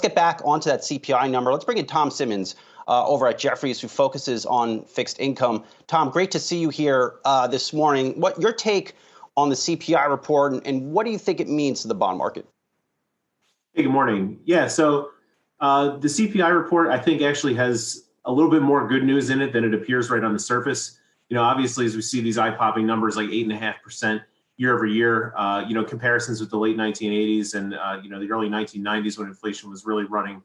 get back onto that CPI number. Let's bring in Tom Simmons over at Jefferies, who focuses on fixed income. Tom, great to see you here this morning. What your take on the CPI report, and what do you think it means to the bond market? Hey, good morning. Yeah, so the CPI report, I think, actually has a little bit more good news in it than it appears right on the surface. Obviously, as we see these eye-popping numbers like 8.5% year over year, comparisons with the late 1980s and, the early 1990s when inflation was really running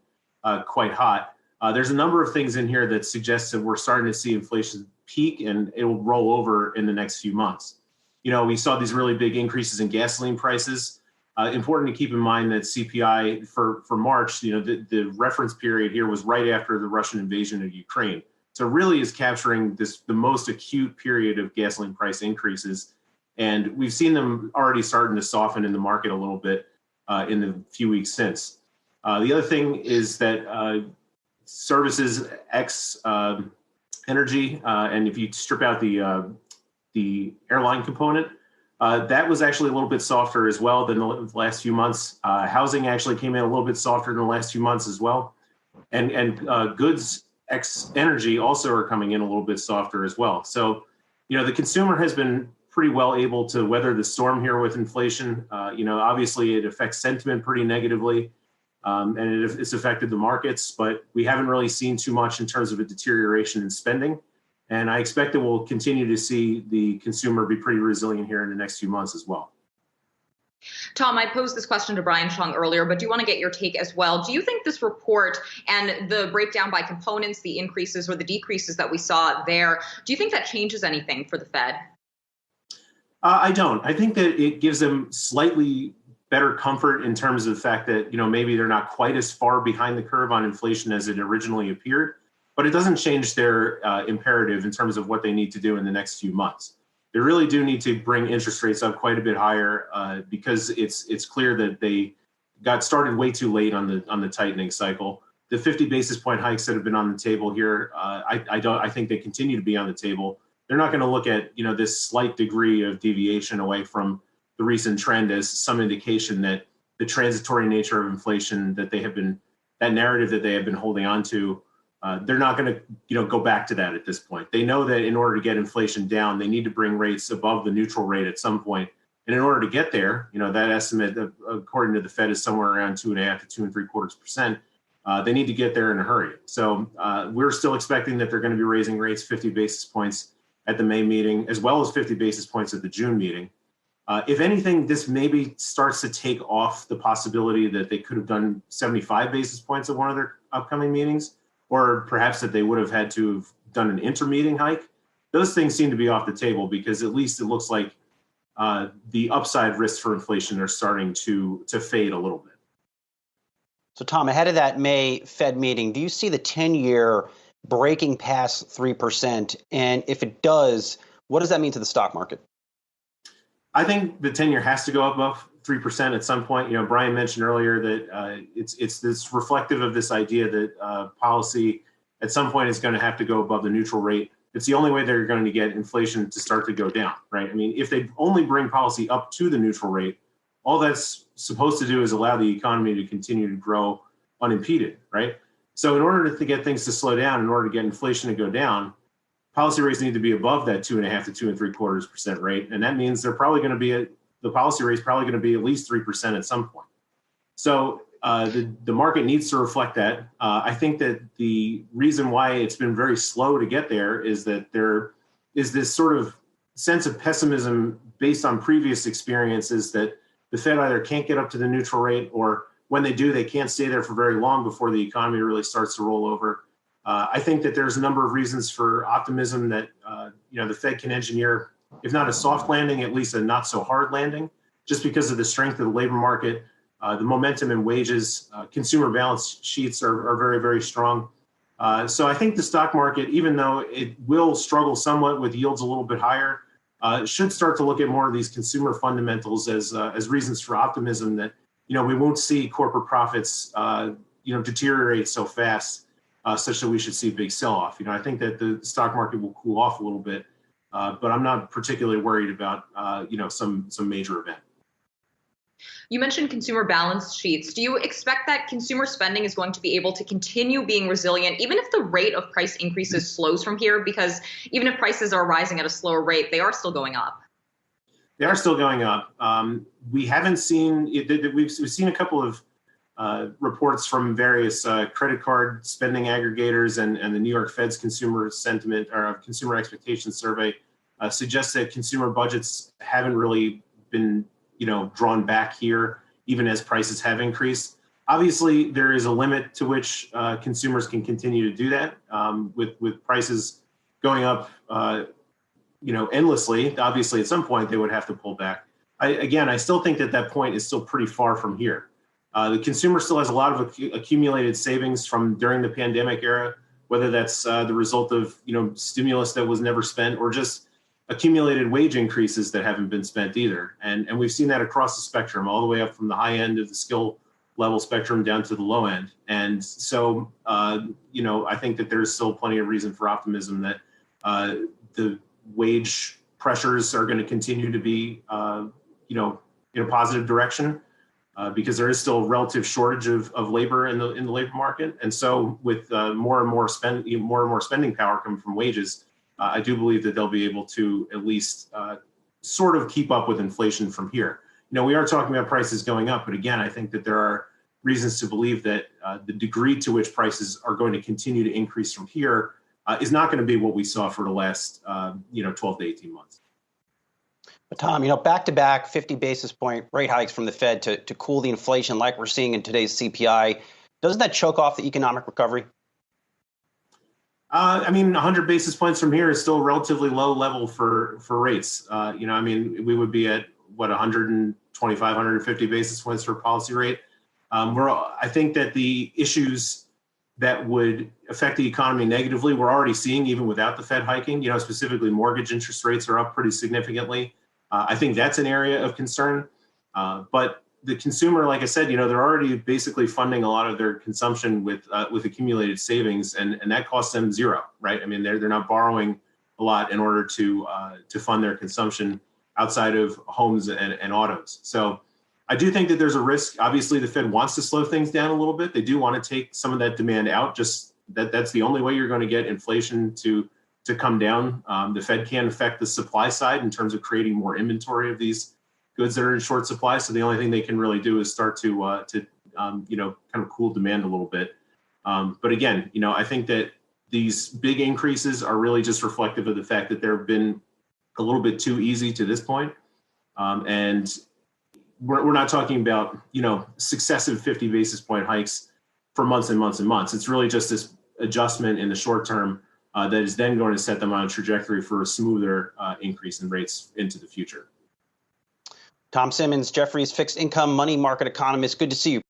quite hot. There's a number of things in here that suggest that we're starting to see inflation peak and it will roll over in the next few months. We saw these really big increases in gasoline prices. Important to keep in mind that CPI for March, the reference period here was right after the Russian invasion of Ukraine. So it really is capturing the most acute period of gasoline price increases. And we've seen them already starting to soften in the market a little bit in the few weeks since. The other thing is that services X energy, and if you strip out the airline component, that was actually a little bit softer as well than the last few months. Housing actually came in a little bit softer in the last few months as well. And goods X energy also are coming in a little bit softer as well. So, the consumer has been pretty well able to weather the storm here with inflation. Obviously it affects sentiment pretty negatively, and it's affected the markets, but we haven't really seen too much in terms of a deterioration in spending. And I expect that we'll continue to see the consumer be pretty resilient here in the next few months as well. Tom, I posed this question to Brian Chung earlier, but do you want to get your take as well? Do you think this report and the breakdown by components, the increases or the decreases that we saw there, do you think that changes anything for the Fed? I don't. I think that it gives them slightly better comfort in terms of the fact that, maybe they're not quite as far behind the curve on inflation as it originally appeared, but it doesn't change their imperative in terms of what they need to do in the next few months. They really do need to bring interest rates up quite a bit higher because it's clear that they got started way too late on the tightening cycle. The 50 basis point hikes that have been on the table here, I think they continue to be on the table. They're not going to look at this slight degree of deviation away from the recent trend as some indication that the transitory nature of inflation that narrative that they have been holding on to. They're not going to, go back to that at this point. They know that in order to get inflation down, they need to bring rates above the neutral rate at some point. And in order to get there, that estimate, according to the Fed, is somewhere around 2.5 to 2.75%. They need to get there in a hurry. So we're still expecting that they're going to be raising rates 50 basis points at the May meeting, as well as 50 basis points at the June meeting. If anything, this maybe starts to take off the possibility that they could have done 75 basis points at one of their upcoming meetings, or perhaps that they would have had to have done an intermeeting hike. Those things seem to be off the table because at least it looks like the upside risks for inflation are starting to fade a little bit. So, Tom, ahead of that May Fed meeting, do you see the 10-year breaking past 3%? And if it does, what does that mean to the stock market? I think the 10-year has to go above 3% at some point. Brian mentioned earlier that it's this reflective of this idea that policy at some point is going to have to go above the neutral rate. It's the only way they're going to get inflation to start to go down, right? I mean, if they only bring policy up to the neutral rate, all that's supposed to do is allow the economy to continue to grow unimpeded, right? So in order to get things to slow down, in order to get inflation to go down, policy rates need to be above that 2.5 to 2.75% rate. And that means they're probably going to be the policy rate is probably going to be at least 3% at some point. So the market needs to reflect that. I think that the reason why it's been very slow to get there is that there is this sort of sense of pessimism based on previous experiences that the Fed either can't get up to the neutral rate, or when they do, they can't stay there for very long before the economy really starts to roll over. I think that there's a number of reasons for optimism that the Fed can engineer, if not a soft landing, at least a not so hard landing, just because of the strength of the labor market, the momentum in wages, consumer balance sheets are very, very strong. So I think the stock market, even though it will struggle somewhat with yields a little bit higher, should start to look at more of these consumer fundamentals as reasons for optimism that we won't see corporate profits deteriorate so fast, such that we should see a big sell-off. I think that the stock market will cool off a little bit, but I'm not particularly worried about some major event. You mentioned consumer balance sheets. Do you expect that consumer spending is going to be able to continue being resilient, even if the rate of price increases slows from here? Because even if prices are rising at a slower rate, they are still going up. They are still going up. We haven't seen, we've seen a couple of reports from various credit card spending aggregators and the New York Fed's consumer sentiment or consumer expectations survey suggests that consumer budgets haven't really been, drawn back here, even as prices have increased. Obviously, there is a limit to which consumers can continue to do that. With prices going up, endlessly. Obviously, at some point they would have to pull back. I still think that point is still pretty far from here. The consumer still has a lot of accumulated savings from during the pandemic era, whether that's the result of stimulus that was never spent or just accumulated wage increases that haven't been spent either. And we've seen that across the spectrum, all the way up from the high end of the skill level spectrum down to the low end. And so, I think that there's still plenty of reason for optimism that the wage pressures are going to continue to be, in a positive direction. Because there is still a relative shortage of labor in the labor market, and so with more and more spending power coming from wages, I do believe that they'll be able to at least sort of keep up with inflation from here. We are talking about prices going up, but again, I think that there are reasons to believe that the degree to which prices are going to continue to increase from here is not going to be what we saw for the last 12 to 18 months. But Tom, back-to-back 50 basis point rate hikes from the Fed to cool the inflation like we're seeing in today's CPI, doesn't that choke off the economic recovery? 100 basis points from here is still a relatively low level for rates. We would be at 125, 150 basis points for policy rate. I think that the issues that would affect the economy negatively, we're already seeing even without the Fed hiking. Specifically mortgage interest rates are up pretty significantly. I think that's an area of concern. But the consumer, like I said, they're already basically funding a lot of their consumption with accumulated savings, and that costs them zero, right? They're not borrowing a lot in order to fund their consumption outside of homes and autos. So I do think that there's a risk. Obviously, the Fed wants to slow things down a little bit. They do want to take some of that demand out. Just that's the only way you're going to get inflation to come down. The Fed can affect the supply side in terms of creating more inventory of these goods that are in short supply. So the only thing they can really do is start to kind of cool demand a little bit. But again, I think that these big increases are really just reflective of the fact that they've been a little bit too easy to this point. And we're not talking about, successive 50 basis point hikes for months and months and months. It's really just this adjustment in the short term that is then going to set them on a trajectory for a smoother increase in rates into the future. Tom Simmons, Jefferies fixed income money market economist. Good to see you.